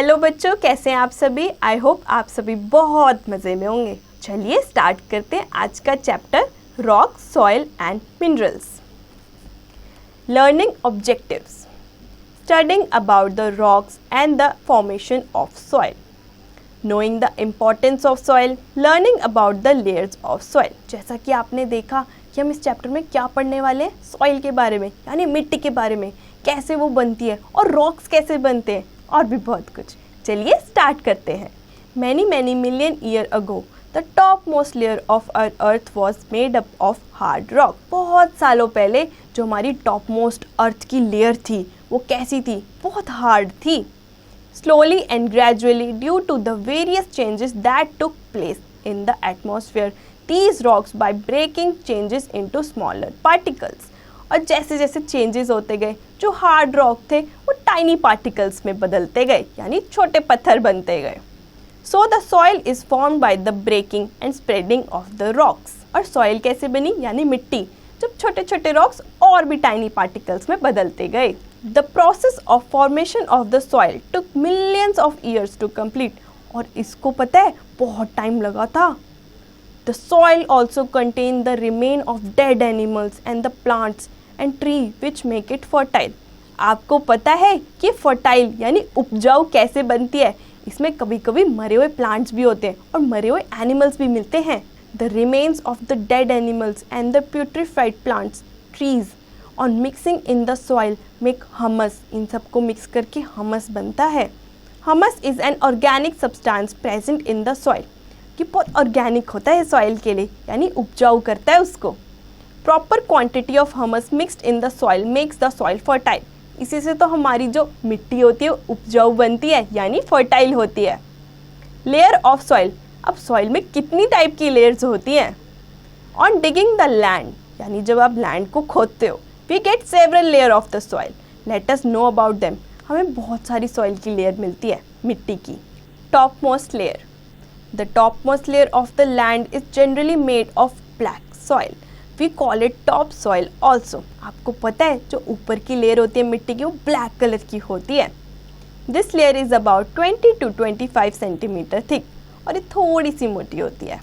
Hello बच्चों, कैसे हैं आप सभी। आई होप आप सभी बहुत मज़े में होंगे। चलिए स्टार्ट करते हैं आज का chapter rock, soil and minerals. Learning objectives, studying about the rocks and the formation of soil, knowing the importance of soil, learning about the layers of soil. जैसा कि आपने देखा कि हम इस चैप्टर में क्या पढ़ने वाले हैं, सॉइल के बारे में, यानी मिट्टी के बारे में, कैसे वो बनती है और रॉक्स कैसे बनते हैं और भी बहुत कुछ। चलिए स्टार्ट करते हैं। Many million year ago the top most layer of earth was made up of hard rock. बहुत सालों पहले जो हमारी टॉप मोस्ट अर्थ की लेयर थी वो कैसी थी, बहुत हार्ड थी। Slowly and gradually, due to the various changes that took place in the atmosphere, these rocks by breaking changes into smaller particles. और जैसे जैसे चेंजेस होते गए, जो हार्ड रॉक थे वो टाइनी पार्टिकल्स में बदलते गए, यानी छोटे पत्थर बनते गए। So the soil is formed by the breaking and spreading of the rocks. और सॉइल कैसे बनी, यानी मिट्टी, जब छोटे छोटे रॉक्स और भी टाइनी पार्टिकल्स में बदलते गए। The process of formation of the soil took millions of years to complete. और इसको पता है बहुत टाइम लगा था। The soil also contained the remain of dead animals and the plants and tree which make it fertile. आपको पता है कि fertile यानी उपजाऊ कैसे बनती है। इसमें कभी कभी मरे हुए प्लांट्स भी होते हैं और मरे हुए एनिमल्स भी मिलते हैं। The remains of the dead animals and the putrefied plants, trees और mixing in the soil make humus. इन सबको मिक्स करके हमस बनता है। Humus is an organic substance present in the soil. कि बहुत ऑर्गेनिक होता है सॉइल के लिए, यानी उपजाऊ करता है उसको। Proper quantity of humus mixed in the soil makes the soil fertile. इसी से तो हमारी जो मिट्टी होती है उपजाऊ बनती है, यानी फर्टाइल होती है। लेयर ऑफ सॉइल, अब सॉइल में कितनी टाइप की लेयर्स होती हैं। ऑन डिगिंग द लैंड, यानी जब आप लैंड को खोदते हो, we get several layer of the soil. Let us know about them. हमें बहुत सारी सॉइल की लेयर मिलती है मिट्टी की। Top most layer, the top most layer of the land is generally made of black soil. We call it top soil also. आपको पता है जो ऊपर की लेयर होती है मिट्टी की वो ब्लैक कलर की होती है। This layer is about 20 to 25 centimetre thick और ये थोड़ी सी मोटी होती है।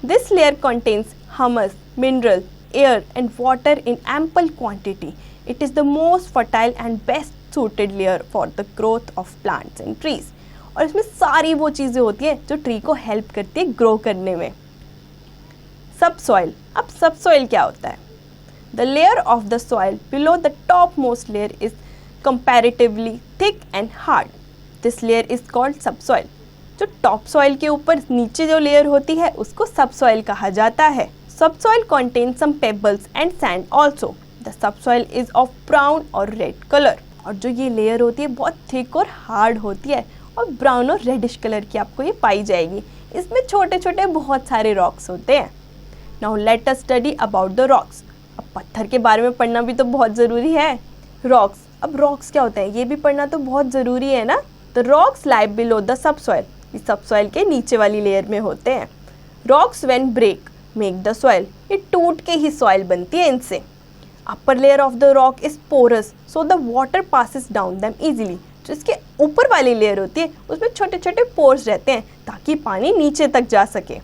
This layer contains humus, mineral, air and water in ample quantity. It is the most fertile and best suited layer for the growth of plants and trees. और इसमें सारी वो चीज़ें होती हैं जो ट्री को हेल्प करती है ग्रो करने में। सब सॉइल, अब सब सॉइल क्या होता है। The layer of the soil below the top most layer is comparatively thick and hard. This layer is called subsoil. जो टॉप सॉइल के ऊपर नीचे जो लेयर होती है उसको सब सॉइल कहा जाता है। Subsoil contains some pebbles and sand also. The subsoil is of brown or red color. और जो ये लेयर होती है बहुत थिक और हार्ड होती है और ब्राउन और रेडिश कलर की आपको ये पाई जाएगी। इसमें छोटे छोटे बहुत सारे रॉक्स होते हैं। Now let us study about the rocks. अब पत्थर के बारे में पढ़ना भी तो बहुत ज़रूरी है। रॉक्स, अब रॉक्स क्या होता है ये भी पढ़ना तो बहुत ज़रूरी है ना। The rocks lie below the subsoil. ये सबसॉइल के नीचे वाली लेयर में होते हैं। Rocks when break make the soil, ये टूट के ही सॉइल बनती है इनसे। Upper layer of the rock is porous so the water passes down them easily. जो इसके ऊपर वाली लेयर होती है उसमें छोटे छोटे पोर्स रहते हैं ताकि पानी नीचे तक जा सके।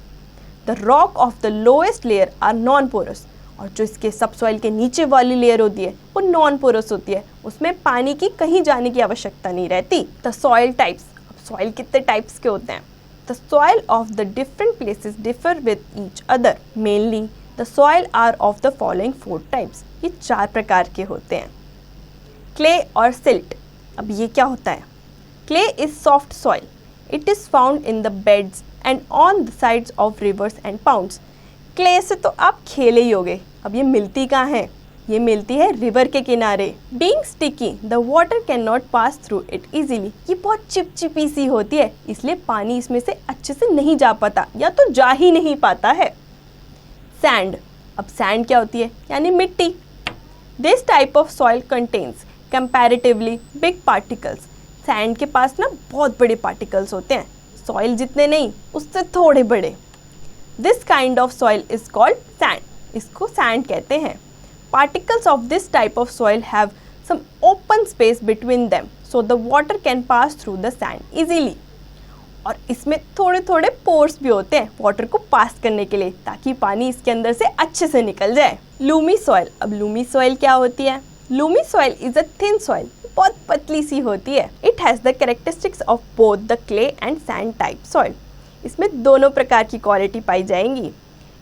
The rock of the lowest layer are non porous. और जो इसके सब सॉइल के नीचे वाली लेयर होती है वो नॉन पोरस होती है, उसमें पानी की कहीं जाने की आवश्यकता नहीं रहती। द सॉइल टाइप्स, अब सॉइल कितने टाइप्स के होते हैं। The soil of the different places differ with each other. Mainly, the soil are of the following 4 types. ये 4 प्रकार के होते हैं। Clay और silt. अब ये क्या होता है। Clay is soft soil. It is found in the beds and on the sides of rivers and ponds. Clay से तो आप खेले ही होगे। अब ये मिलती कहाँ है, ये मिलती है रिवर के किनारे। Being sticky, the water cannot pass through it easily. ये बहुत चिपचिपी सी होती है इसलिए पानी इसमें से अच्छे से नहीं जा पाता या तो जा ही नहीं पाता है। Sand, अब sand क्या होती है, यानी मिट्टी। This type of soil contains comparatively big particles. Sand के पास ना बहुत बड़े particles होते हैं, soil जितने नहीं उससे थोड़े बड़े। This kind of soil is called sand. इसको sand कहते हैं। Particles of this type of soil have some open space between them so the water can pass through the sand easily. और इसमें थोड़े थोड़े पोर्स भी होते हैं वाटर को पास करने के लिए ताकि पानी इसके अंदर से अच्छे से निकल जाए. Lumi soil. अब लूमी सॉइल क्या होती है? Lumi soil is a thin soil. बहुत पतली सी होती है. It has the characteristics of both the clay and sand type soil. इसमें दोनों प्रकार की क्वालिटी पाई जाएंगी.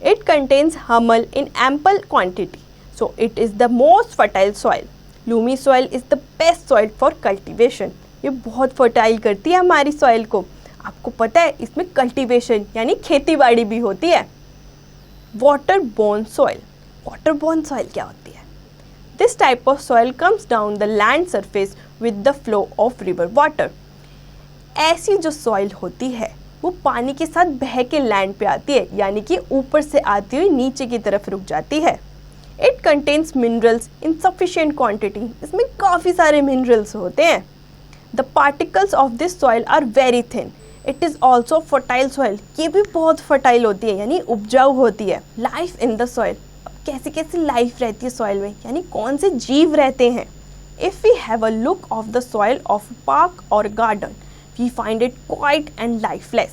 It contains humus in ample quantity, so it is the most fertile soil. Loamy soil is the best soil for cultivation. ये बहुत fertile करती है हमारी सॉइल को. आपको पता है इसमें कल्टिवेशन यानी खेती बाड़ी भी होती है. Water borne soil. Water borne soil क्या होती है? This type of soil comes down the land surface with the flow of river water. ऐसी जो सॉइल होती है वो पानी के साथ बह के लैंड पे आती है, यानी कि ऊपर से आती हुई नीचे की तरफ रुक जाती है. It contains minerals in sufficient quantity. इसमें काफ़ी सारे मिनरल्स होते हैं. The particles of this soil are very thin. It is also fertile soil. ये भी बहुत फर्टाइल होती है यानी उपजाऊ होती है. Life in the soil. अब कैसी कैसी लाइफ रहती है सॉइल में, यानी कौन से जीव रहते हैं. If we have a look of the soil of park और garden we find it quite and lifeless.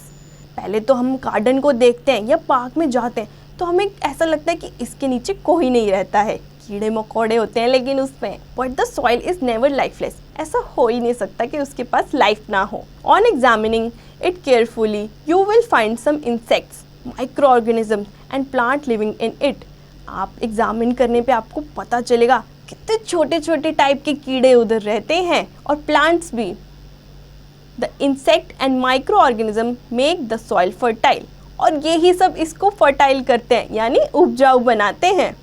पहले तो हम गार्डन को देखते हैं या पार्क में जाते हैं तो हमें ऐसा लगता है कि इसके नीचे कोई नहीं रहता है, कीड़े मकोड़े होते हैं लेकिन उसमें. But the soil is never lifeless. ऐसा हो ही नहीं सकता कि उसके पास लाइफ ना हो. On examining it carefully you will find some insects, microorganisms and plant living in it. आप एग्जामिन करने पे आपको पता चलेगा कितने छोटे छोटे टाइप के कीड़े उधर रहते हैं और प्लांट्स भी. The insect and microorganism make the soil fertile. और यही सब इसको फर्टाइल करते हैं यानी उपजाऊ बनाते हैं.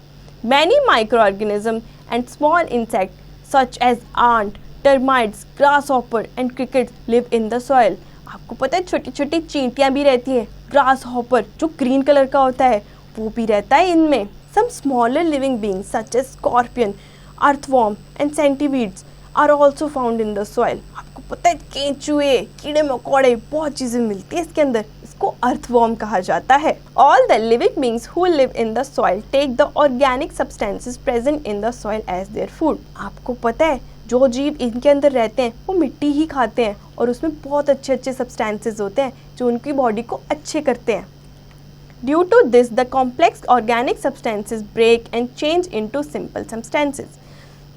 Many microorganisms and small insects such as ant, termites, grasshopper and crickets live in the soil. आपको पता है छोटी छोटी चींटियाँ भी रहती हैं. ग्रास हॉपर जो ग्रीन कलर का होता है वो भी रहता है इनमें. Some smaller living beings such as scorpion, earthworm and centipedes are also found in the soil. आपको पता है केंचुए, कीड़े मकोड़े, बहुत चीज़ें मिलती है इसके अंदर. इसको अर्थवॉर्म कहा जाता है. All the living beings who live in the soil take the organic substances present in the soil as their food. आपको पता है जो जीव इनके अंदर रहते हैं वो मिट्टी ही खाते हैं और उसमें बहुत अच्छे अच्छे सब्सटेंसेस होते हैं जो उनकी बॉडी को अच्छे करते हैं. Due to this the complex organic substances break and change into simple substances.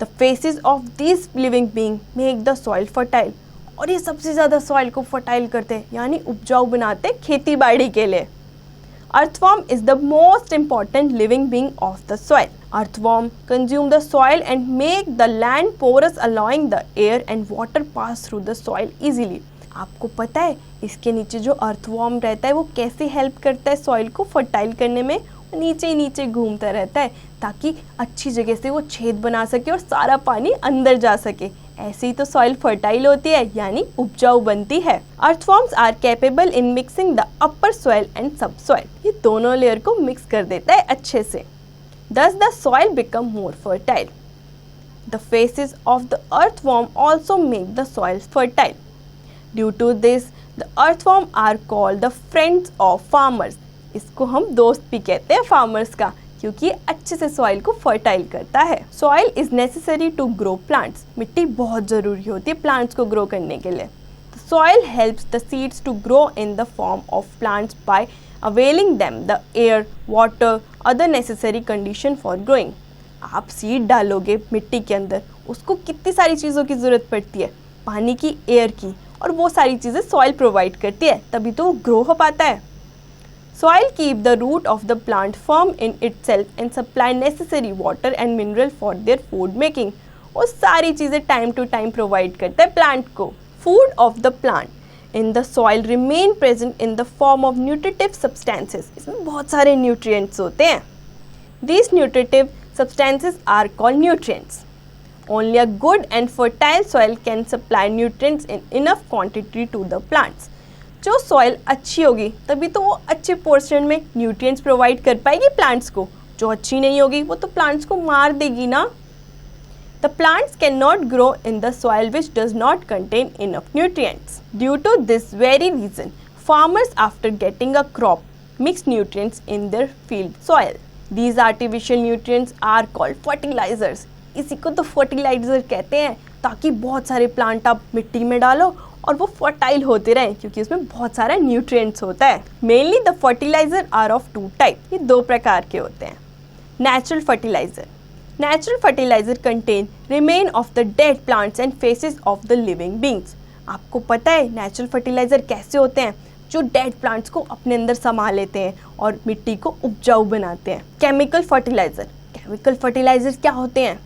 The faeces of this living being make the soil fertile. और ये सबसे ज़्यादा सॉइल को फर्टाइल करते हैं यानी उपजाऊ बनाते हैं खेती बाड़ी के लिए. Earthworm is the most important living being of the soil. Earthworm consume the soil and make the land porous, allowing the air and water pass through the soil easily. आपको पता है इसके नीचे जो अर्थवॉर्म रहता है वो कैसे हेल्प करता है सॉइल को फर्टाइल करने में. नीचे ही नीचे घूमता रहता है ताकि अच्छी जगह से वो छेद बना सके और सारा पानी अंदर जा सके. ऐसे ही तो सॉइल फर्टाइल होती है यानी उपजाऊ बनती है. Earthworms are capable in mixing the upper soil and sub soil. ये दोनों लेयर को मिक्स कर देता है अच्छे से. Thus the soil become more fertile. The faces of the earthworm also make the soil fertile. Due to this, the earthworm are called the friends of farmers. इसको हम दोस्त भी कहते हैं फार्मर्स का क्योंकि अच्छे से सॉइल को फर्टाइल करता है. Soil is necessary to grow plants. मिट्टी बहुत ज़रूरी होती है प्लांट्स को ग्रो करने के लिए. Soil helps the seeds to grow in the form of plants by availing them the air, water, other necessary condition for growing. आप सीड डालोगे मिट्टी के अंदर उसको कितनी सारी चीज़ों की ज़रूरत पड़ती है, पानी की, एयर की, और वो सारी चीज़ें सॉइल प्रोवाइड करती है तभी तो वो ग्रो हो पाता है. Soil keep the root of the plant firm in itself and supply necessary water and mineral for their food making. वो सारी चीज़ें टाइम टू टाइम प्रोवाइड करता है प्लांट को. Food of the plant in the soil remain present in the form of nutritive substances. इसमें बहुत सारे nutrients होते हैं. These nutritive substances are called nutrients. Only a good and fertile soil can supply nutrients in enough quantity to the plants. जो soil अच्छी होगी तभी तो वो अच्छे portion में nutrients provide कर पाएगी plants को. जो अच्छी नहीं होगी वो तो plants को मार देगी ना. The plants cannot grow in the soil which does not contain enough nutrients. Due to this very reason, farmers after getting a crop mix nutrients in their field soil. These artificial nutrients are called fertilizers. इसी को तो fertilizer कहते हैं ताकि बहुत सारे plant आप मिट्टी में डालो और वो फर्टाइल होते रहें, क्योंकि उसमें बहुत सारा न्यूट्रिएंट्स होता है। Mainly the fertiliser are of two type, ये दो प्रकार के होते हैं। Natural fertiliser, natural fertiliser contain remain of the dead plants and faeces of the living beings. आपको पता है नेचुरल फर्टिलाइजर कैसे होते हैं? जो डेड प्लांट्स को अपने अंदर समा लेते हैं और मिट्टी को उपजाऊ बनाते हैं। केमिकल फर्टिलाइजर, केमिकल फर्टिलाइजर क्या होते हैं?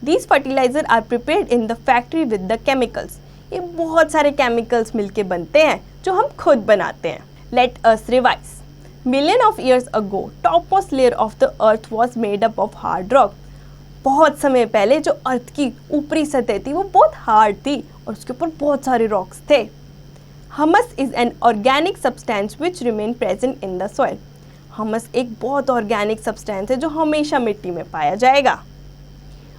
These fertilizer are prepared in the factory with the chemicals. ये बहुत सारे केमिकल्स मिलके बनते हैं जो हम खुद बनाते हैं। Let us revise. Million of years ago, topmost layer of the earth was made up of hard rock. बहुत समय पहले जो अर्थ की ऊपरी सतह थी वो बहुत हार्ड थी और उसके ऊपर बहुत सारे रॉक्स थे। Humus is an organic substance which remain present in the soil. Humus एक बहुत ऑर्गेनिक सब्सटेंस है जो हमेशा मिट्टी में पाया जाएगा।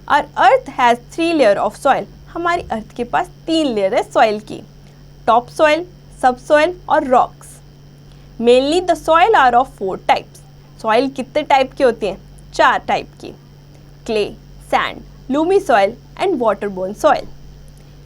Our earth has 3 layer of soil. हमारी अर्थ के पास 3 लेयर है सॉइल की, टॉप सॉइल, सब सॉइल और rocks. Mainly the soil are of 4 types. Soil कितने टाइप की होती हैं? 4 टाइप की, clay, sand, loamy soil and waterborne soil.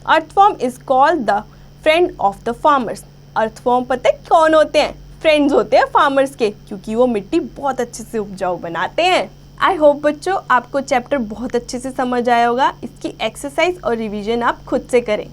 Earthworm is called the friend of the farmers. Earthworm पता है कौन होते हैं? फ्रेंड्स होते हैं फार्मर्स के, क्योंकि वो मिट्टी बहुत अच्छे से उपजाऊ बनाते हैं। आई होप बच्चों आपको चैप्टर बहुत अच्छे से समझ आया होगा। इसकी एक्सरसाइज और रिवीजन आप खुद से करें।